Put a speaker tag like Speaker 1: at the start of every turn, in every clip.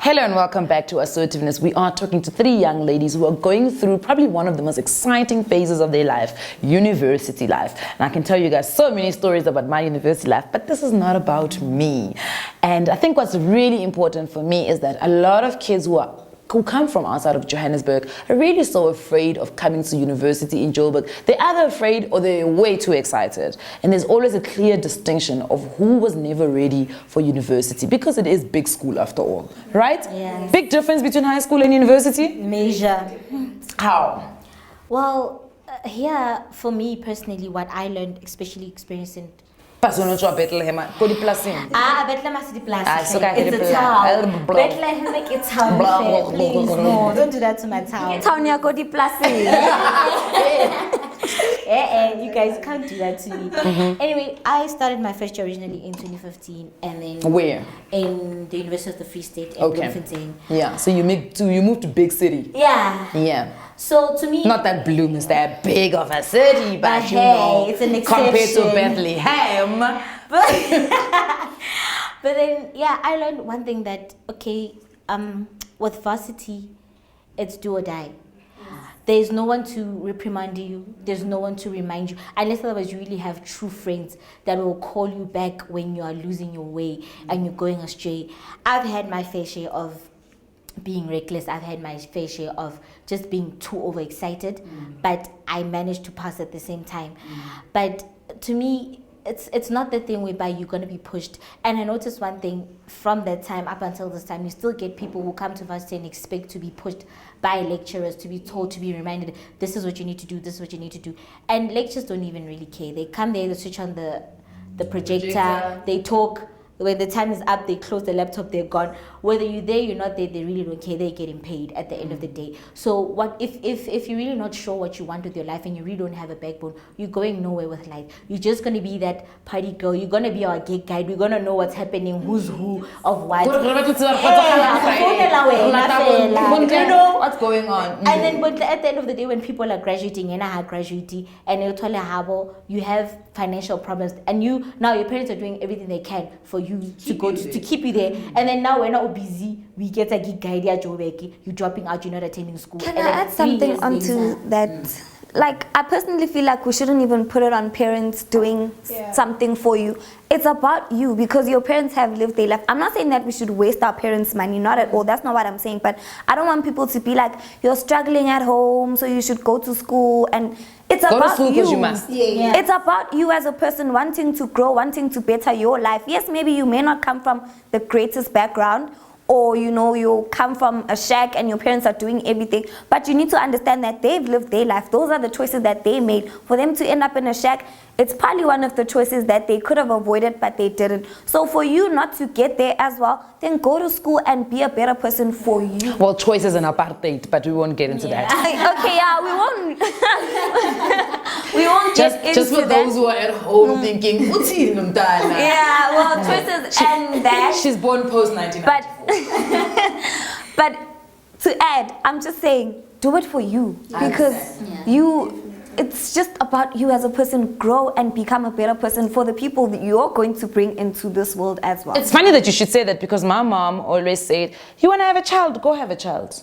Speaker 1: Hello and welcome back to Assertiveness. We are talking to three young ladies who are going through probably one of the most exciting phases of their life, university life. And I can tell you guys so many stories about my university life, but this is not about me. And I think what's really important for me is that a lot of kids who come from outside of Johannesburg are really so afraid of coming to university in Joburg. They're either afraid or they're way too excited. And there's always a clear distinction of who was never ready for university, because it is big school after all, right?
Speaker 2: Yes.
Speaker 1: Big difference between high school and university?
Speaker 2: Major.
Speaker 1: How?
Speaker 2: Well, here for me personally, what I learned, especially experiencing.
Speaker 1: Bethlehem,
Speaker 2: Bethlehem is the place.
Speaker 1: so
Speaker 2: It's a town. Bethlehem is a town. Please, no, don't do that to my town.
Speaker 3: Town ya go di place.
Speaker 2: You guys can't do that to me. Anyway, I started my first year originally in 2015, and then
Speaker 1: where?
Speaker 2: In the University of the Free State in
Speaker 1: Okay.
Speaker 2: Bloemfontein.
Speaker 1: Yeah, so you moved to big city.
Speaker 2: Yeah.
Speaker 1: Yeah.
Speaker 2: So to me,
Speaker 1: Not that Bloom is that big of a city, but you
Speaker 2: hey,
Speaker 1: know,
Speaker 2: it's an
Speaker 1: compared to
Speaker 2: exception.
Speaker 1: Bethlehem.
Speaker 2: But then, yeah, I learned one thing that, okay, with varsity, it's do or die. There's no one to reprimand you. There's no one to remind you. Unless otherwise you really have true friends that will call you back when you are losing your way and you're going astray. I've had my fair share of being reckless. I've had my fair share of just being too overexcited, but I managed to pass at the same time. But to me, it's not the thing whereby you're going to be pushed. And I noticed one thing from that time up until this time, you still get people who come to varsity and expect to be pushed by lecturers, to be told, to be reminded, this is what you need to do, this is what you need to do. And lecturers don't even really care. They come there, they switch on the projector, they talk. When the time is up, they close the laptop, they're gone. Whether you're there, you're not there, they really don't care. They're getting paid at the end of the day. So what if you're really not sure what you want with your life and you really don't have a backbone, you're going nowhere with life. You're just going to be that party girl. You're going to be our gig guide. We're going to know what's happening, who's who, of what. You
Speaker 1: know what's going on.
Speaker 2: And then but at the end of the day, when people are graduating, and you have financial problems, and now your parents are doing everything they can for you to go to keep you there, and then now we're not busy, we get a gig guide, you're dropping out, you're not attending school.
Speaker 3: Can
Speaker 2: and
Speaker 3: I
Speaker 2: then
Speaker 3: add something onto that? Like, I personally feel like we shouldn't even put it on parents doing something for you. It's about you, because your parents have lived their life. I'm not saying that we should waste our parents' money, not at all. That's not what I'm saying. But I don't want people to be like, you're struggling at home, so you should go to school. And it's
Speaker 1: Go to
Speaker 3: about
Speaker 1: school
Speaker 3: you.
Speaker 1: because you must.
Speaker 2: Yeah.
Speaker 3: It's about you as a person wanting to grow, wanting to better your life. Yes, maybe you may not come from the greatest background, or you come from a shack and your parents are doing everything, but you need to understand that they've lived their life. Those are the choices that they made. For them to end up in a shack, it's probably one of the choices that they could have avoided, but they didn't. So for you not to get there as well, then go to school and be a better person for you.
Speaker 1: Well, choice is an apartheid, but we won't get into that.
Speaker 3: Okay, yeah, we won't. We won't get into
Speaker 1: Just for
Speaker 3: that.
Speaker 1: those who are at home thinking, what's he done?
Speaker 3: Yeah, well, choices and that.
Speaker 1: She's born post 1994.
Speaker 3: But to add, I'm just saying, do it for you, because it's just about you as a person. Grow and become a better person for the people that you're going to bring into this world as well.
Speaker 1: It's funny that you should say that, because my mom always said, you want to have a child, go have a child.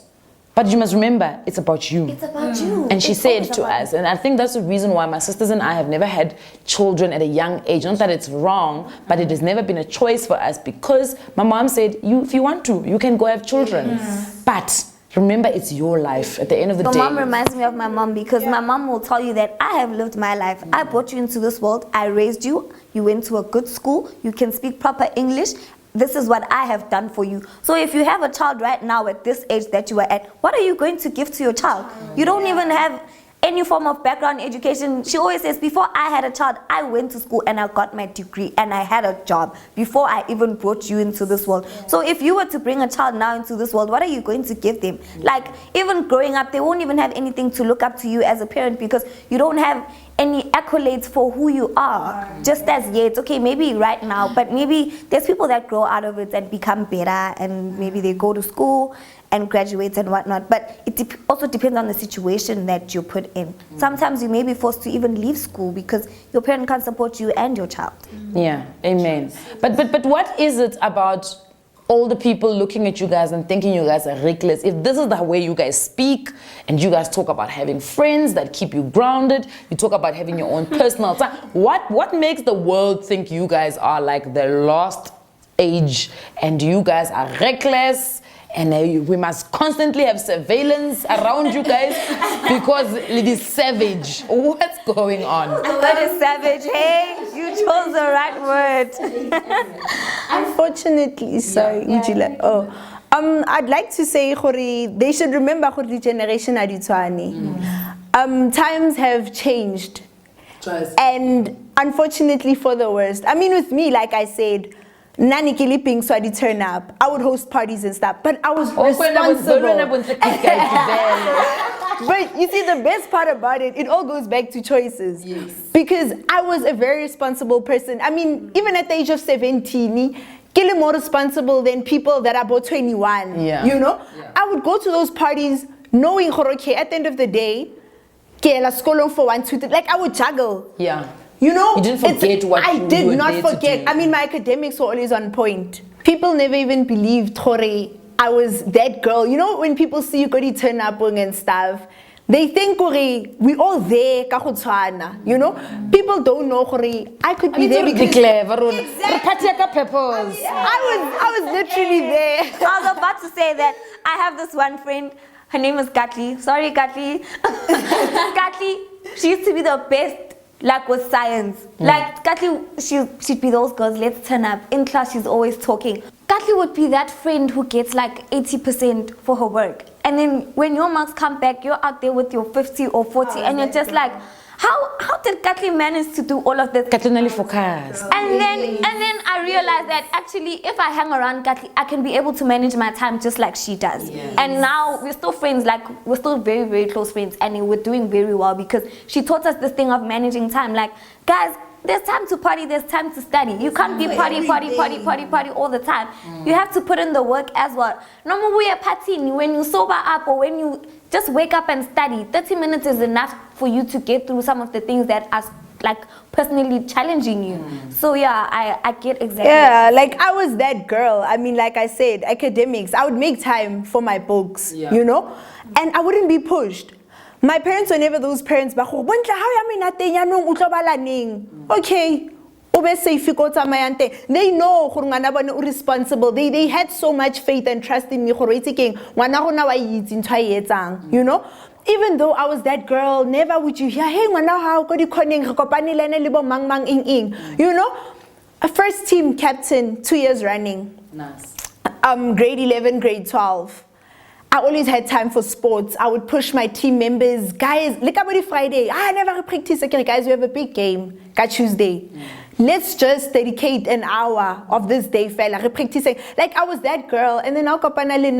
Speaker 1: But you must remember, it's about you.
Speaker 3: It's about you.
Speaker 1: And she
Speaker 3: It's
Speaker 1: said
Speaker 3: always
Speaker 1: to
Speaker 3: about
Speaker 1: us, and I think that's the reason why my sisters and I have never had children at a young age. Not that it's wrong, but it has never been a choice for us, because my mom said, if you want to, you can go have children. But remember, it's your life at the end of the day.
Speaker 3: Your mom reminds me of my mom, because my mom will tell you that I have lived my life. I brought you into this world. I raised you. You went to a good school. You can speak proper English. This is what I have done for you. So if you have a child right now at this age that you are at, what are you going to give to your child? You don't even have any form of background education. She always says, before I had a child, I went to school and I got my degree and I had a job before I even brought you into this world. So if you were to bring a child now into this world, what are you going to give them? Like, even growing up, they won't even have anything to look up to you as a parent, because you don't have any accolades for who you are, just as yet. Okay, maybe right now, but maybe there's people that grow out of it and become better, and maybe they go to school and graduate and whatnot. But it also depends on the situation that you're put in. Sometimes you may be forced to even leave school because your parent can't support you and your child.
Speaker 1: Yeah, amen. But what is it about older people looking at you guys and thinking you guys are reckless, if this is the way you guys speak and you guys talk about having friends that keep you grounded, you talk about having your own personal time, what makes the world think you guys are like the lost age and you guys are reckless and we must constantly have surveillance around you guys because it is savage? What's going on?
Speaker 3: That is savage. Hey, you chose the right word.
Speaker 4: Unfortunately, sorry, I'd like to say they should remember the generation aditwani. Times have changed. And unfortunately for the worst. I mean, with me, like I said, Nani kiliping so I did turn up. I would host parties and stuff, but I was responsible. But you see, the best part about it all goes back to choices. Yes. Because I was a very responsible person. I mean, even at the age of 17, getting more responsible than people that are about 21. Yeah. You know? Yeah. I would go to those parties knowing, okay, at the end of the day, for 1, 2, 3, like I would juggle. Yeah. You know,
Speaker 1: you didn't forget what
Speaker 4: I did not forget. I mean, my academics were always on point. People never even believed Tore I was that girl. You know, when people see you go to turn up and stuff, they think we all there, you know. People don't know I could be there because
Speaker 3: Exactly.
Speaker 4: I was literally there.
Speaker 3: I was about to say that I have this one friend. Her name is Cathy. Sorry, Cathy. Cathy, she used to be the best. Like with science. Like Cathy, she'd be those girls, let's turn up. In class, she's always talking. Cathy would be that friend who gets like 80% for her work. And then when your marks come back, you're out there with your 50 or 40 and you're just like, how did Cathy manage to do all of this?
Speaker 1: Cathy only focus.
Speaker 3: And then I realized that actually if I hang around Cathy, I can be able to manage my time just like she does. Yes. And now we're still friends, like we're still very, very close friends, and we're doing very well because she taught us this thing of managing time. Like, guys, there's time to party, there's time to study. You can't be party all the time. You have to put in the work as well. No more we are partying when you sober up or when you just wake up and study. 30 minutes is enough for you to get through some of the things that are like personally challenging you. So yeah, I get exactly.
Speaker 4: Yeah, like I was that girl. I mean, like I said, academics, I would make time for my books, you know, and I wouldn't be pushed. My parents were never those parents. Okay, they know responsible. They had so much faith and trust in me. You know, even though I was that girl, never would you hear, hey, you know, a first team captain 2 years running.
Speaker 1: Nice.
Speaker 4: Grade 11, grade 12. I always had time for sports. I would push my team members. Guys, look about Friday. I never practice. Okay, guys, we have a big game. Got Tuesday. Let's just dedicate an hour of this day, fella. Practicing. Like I was that girl. And then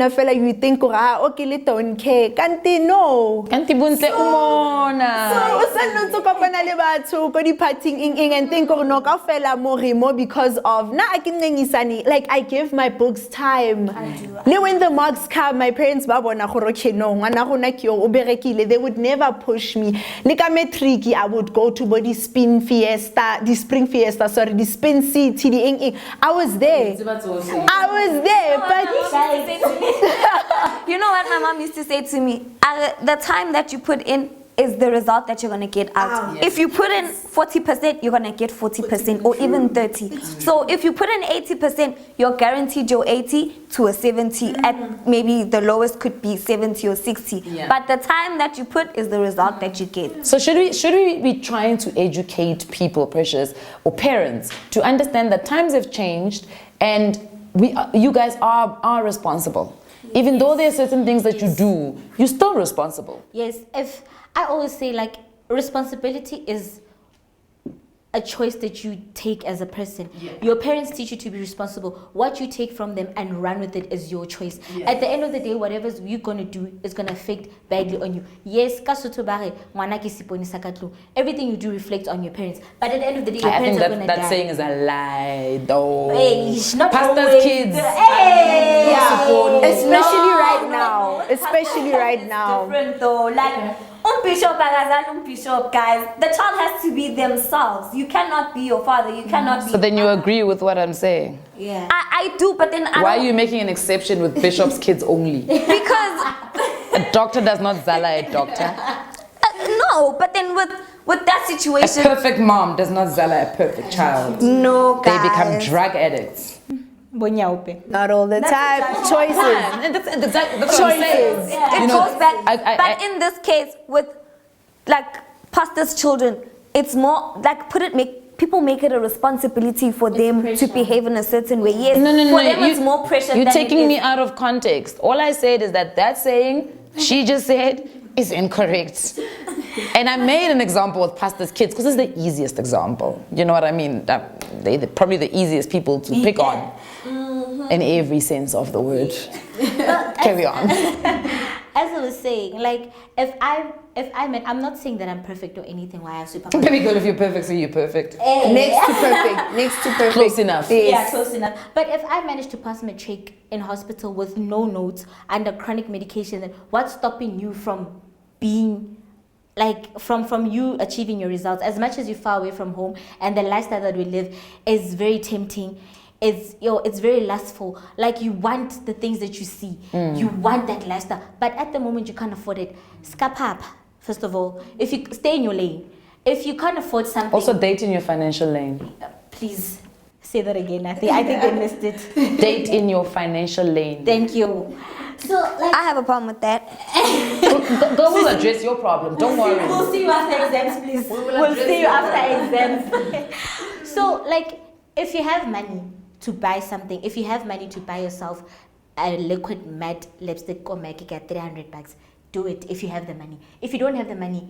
Speaker 4: fella, you think, okay, let don't care. Kanti no.
Speaker 1: Kanti buntle umona.
Speaker 4: So partying and think no fella more because of like I give my books time. Now when the marks come, my parents they would never push me. Like I'm a tricky, I would go to the spring fiesta, the spin city. I was there. But
Speaker 3: you know what my mom used to say to me? The time that you put in is the result that you're going to get out. Yes. If you put in 40%, you're going to get 40% or even 30. So if you put in 80%, you're guaranteed your 80 to a 70. At maybe the lowest could be 70 or 60. Yeah. But the time that you put is the result that you get.
Speaker 1: So should we be trying to educate people, Precious, or parents, to understand that times have changed and you guys are responsible? Even though there are certain things that you do, you're still responsible.
Speaker 2: Yes, I always say, like, responsibility is a choice that you take as a person. Yeah. Your parents teach you to be responsible. What you take from them and run with it is your choice. Yeah. At the end of the day, whatever you're going to do is going to affect badly on you. Yes, everything you do reflects on your parents. But at the end of the day, your parents are going to die.
Speaker 1: That saying is a lie, though.
Speaker 2: Hey, not
Speaker 1: Pastor's kids.
Speaker 2: Hey!
Speaker 4: Yeah. Especially right now. Especially right now.
Speaker 3: Different though. Like, Bishop, guys. The child has to be themselves. You cannot be your father. You cannot be.
Speaker 1: So then you agree with what I'm saying?
Speaker 2: Yeah.
Speaker 3: I do, but then
Speaker 1: Why are you making an exception with Bishop's kids only?
Speaker 3: Because
Speaker 1: A doctor does not zala a doctor.
Speaker 3: no, but then with that
Speaker 1: A
Speaker 3: situation,
Speaker 1: perfect mom does not zala a perfect child.
Speaker 3: no,
Speaker 1: They
Speaker 3: guys.
Speaker 1: become drug addicts.
Speaker 4: Not all the time. Choices.
Speaker 1: And that's what I'm saying.
Speaker 3: It
Speaker 1: You know,
Speaker 3: goes back.
Speaker 1: I-
Speaker 3: in this case, with like pastors' children, it's more like people make it a responsibility for them to
Speaker 2: pressure.
Speaker 3: behave in a certain way. Yes,
Speaker 1: No,
Speaker 3: for them it's more pressure.
Speaker 1: You're
Speaker 3: than
Speaker 1: taking
Speaker 3: it
Speaker 1: me
Speaker 3: is.
Speaker 1: out of context. All I said is that saying she just said is incorrect. And I made an example with pastor's kids because it's the easiest example. You know what I mean? They're probably the easiest people to pick on in every sense of the word. Carry on.
Speaker 2: As I was saying, like if I'm not saying that I'm perfect or anything. Why I'm super.
Speaker 1: Baby girl, if you're perfect, so you're perfect.
Speaker 4: Next to perfect. Next to perfect.
Speaker 1: Close enough.
Speaker 4: Yes.
Speaker 2: Yeah, close enough. But if I managed to pass matric in hospital with no notes under chronic medication, then what's stopping you from being like from you achieving your results? As much as you're far away from home and the lifestyle that we live is very tempting. It's very lustful. Like you want the things that you see. You want that lifestyle. But at the moment you can't afford it. Scap up, first of all. If you stay in your lane. If you can't afford something.
Speaker 1: Also date in your financial lane.
Speaker 2: Please say that again. I think they missed it.
Speaker 1: Date in your financial lane.
Speaker 2: Thank you. So like
Speaker 3: I have a problem with that.
Speaker 1: Girl, we'll address your problem. Don't worry.
Speaker 2: we'll see you after exams, please. We'll see you after exams. So like if you have money to buy something, if you have money to buy yourself a liquid matte lipstick or makeup at $300, do it if you have the money. If you don't have the money,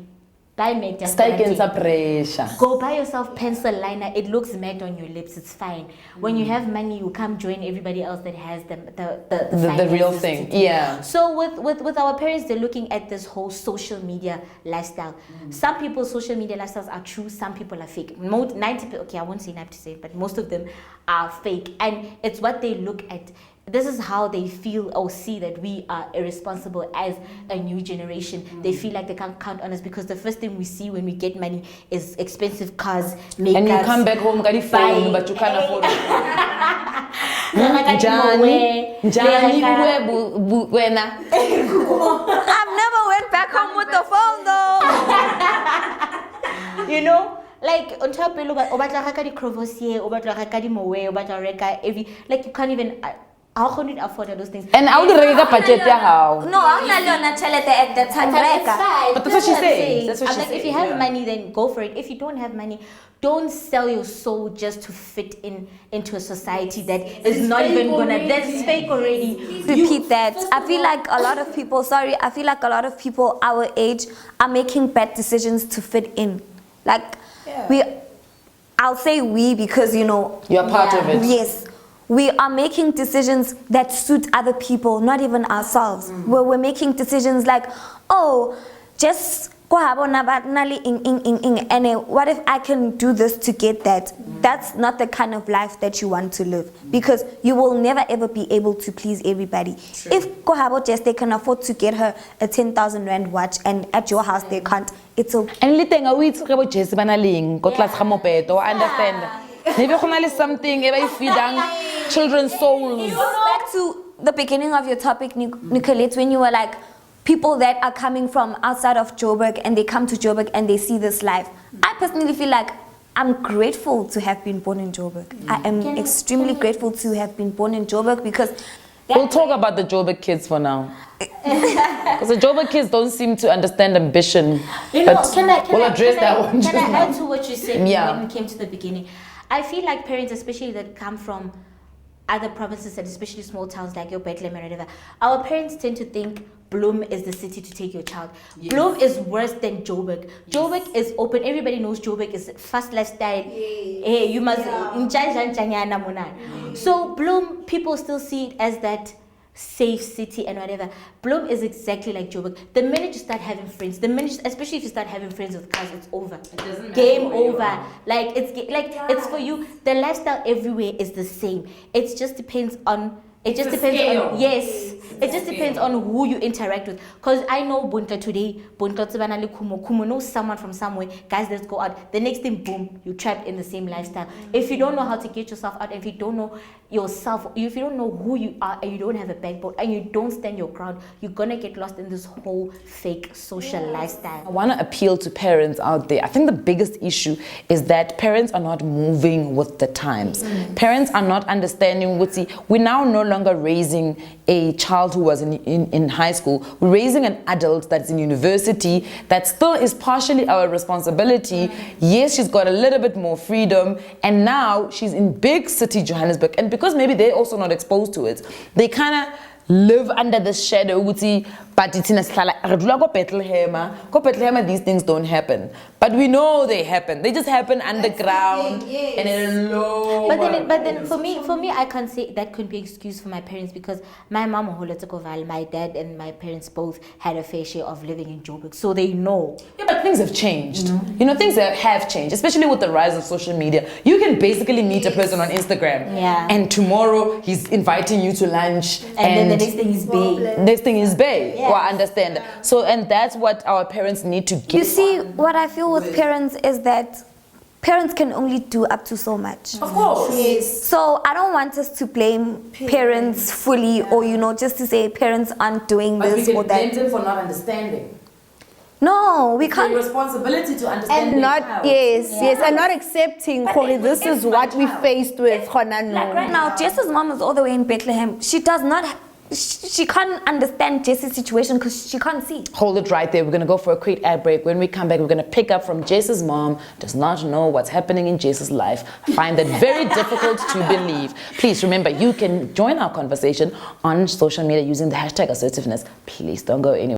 Speaker 2: buy makeup.
Speaker 1: Stay against pressure.
Speaker 2: Go buy yourself pencil liner. It looks matte on your lips. It's fine. When you have money, you come join everybody else that has the
Speaker 1: real
Speaker 2: finances
Speaker 1: thing.
Speaker 2: to do.
Speaker 1: Yeah.
Speaker 2: So with our parents, they're looking at this whole social media lifestyle. Some people's social media lifestyles are true. Some people are fake. 90%. Okay, I won't say 90%, but most of them are fake, and it's what they look at. This is how they feel or see that we are irresponsible as a new generation. They feel like they can't count on us because the first thing we see when we get money is expensive cars, makeup.
Speaker 1: And you come back home, got the phone, but you can't afford it.
Speaker 3: I've never went back home with the phone though.
Speaker 2: You know, like on top of like you can't even. How can you afford those things?
Speaker 1: And I would rate a budget how.
Speaker 3: No, I'm not learning at that time.
Speaker 2: It's fine.
Speaker 1: But that's what she's
Speaker 2: I'm
Speaker 1: saying. That's what
Speaker 2: I'm
Speaker 1: she's
Speaker 2: like, if
Speaker 1: saying,
Speaker 2: you have
Speaker 1: yeah.
Speaker 2: money, then go for it. If you don't have money, don't sell your soul just to fit into a society that is not even gonna. That's fake already.
Speaker 3: Repeat that. I feel like a lot of people our age are making bad decisions to fit in. Like I'll say we because
Speaker 1: You're part of it.
Speaker 3: Yes. We are making decisions that suit other people, not even ourselves. Where we're making decisions like, oh, just go and what if I can do this to get that? That's not the kind of life that you want to live because you will never ever be able to please everybody.
Speaker 1: True.
Speaker 3: If Kohabo just they can afford to get her a 10,000 rand watch and at your house they can't, it's okay.
Speaker 1: And liteng a we talk about Jesse banaling, go class mopeto, I understand. Maybe is something if feeding children's souls.
Speaker 3: Back to the beginning of your topic, Nicolette, when you were like, people that are coming from outside of Joburg and they come to Joburg and they see this life. I personally feel like I'm grateful to have been born in Joburg. I am extremely grateful to have been born in Joburg because...
Speaker 1: We'll talk about the Joburg kids for now. Because the Joburg kids don't seem to understand ambition. We'll address that one.
Speaker 2: Can I add to what you said
Speaker 1: Yeah.
Speaker 2: when we came to the beginning? I feel like parents, especially that come from other provinces and especially small towns like your Bethlehem and whatever, our parents tend to think Bloem is the city to take your child. Yes. Bloem is worse than Joburg. Yes. Joburg is open. Everybody knows Joburg is fast lifestyle. Hey, you must. So Bloem, people still see it as that safe city and whatever. Bloem is exactly like Joburg. The minute you start having friends, especially if you start having friends with cars, it's over.
Speaker 1: It doesn't
Speaker 2: Game over. Like it's for you. The lifestyle everywhere is the same. It just depends on. Yes. It just depends on who you interact with. Because I know Bunta today, Bunta Tsibana le Kumo, Kumo knows someone from somewhere. Guys, let's go out. The next thing, boom, you're trapped in the same lifestyle. If you don't know how to get yourself out, if you don't know yourself, if you don't know who you are, and you don't have a backbone, and you don't stand your ground, you're gonna get lost in this whole fake social lifestyle.
Speaker 1: I want to appeal to parents out there. I think the biggest issue is that parents are not moving with the times. Parents are not understanding we're now no longer raising a child who was in high school. We're raising an adult that's in university that still is partially our responsibility. Yes, she's got a little bit more freedom, and now she's in big city Johannesburg, and because maybe they're also not exposed to it, they kind of live under the shadow. But it's in a Bethlehem, these things don't happen. But we know they happen. They just happen underground and in a low.
Speaker 2: But then for me, I can't say that could be an excuse for my parents, because my mom, my dad, and my parents both had a fair share of living in Joburg, so they know.
Speaker 1: Yeah, but things have changed. You know, things have changed, especially with the rise of social media. You can basically meet a person on Instagram, and tomorrow he's inviting you to lunch,
Speaker 2: and then the next thing is bae.
Speaker 1: Next thing is bae. Well, I understand. So, and that's what our parents need to get.
Speaker 3: You see, what I feel with parents is that parents can only do up to so much.
Speaker 1: Of course.
Speaker 4: Yes.
Speaker 3: So I don't want us to blame parents fully, or just to say parents aren't doing
Speaker 1: But
Speaker 3: this
Speaker 1: we
Speaker 3: or
Speaker 1: can blame
Speaker 3: that.
Speaker 1: them for not understanding.
Speaker 3: No, we
Speaker 1: It's
Speaker 3: can't.
Speaker 1: their responsibility to understand.
Speaker 4: And
Speaker 1: their
Speaker 4: not,
Speaker 1: child.
Speaker 4: and not accepting, Corey, this is what we faced with.
Speaker 3: Like right now, Jess's mom is all the way in Bethlehem. She does not. She can't understand Jess's situation because she can't see.
Speaker 1: Hold it right there. We're going to go for a quick ad break. When we come back, we're going to pick up from Jess's mom. Does not know what's happening in Jess's life. I find that very difficult to believe. Please remember, you can join our conversation on social media using the hashtag assertiveness. Please don't go anywhere.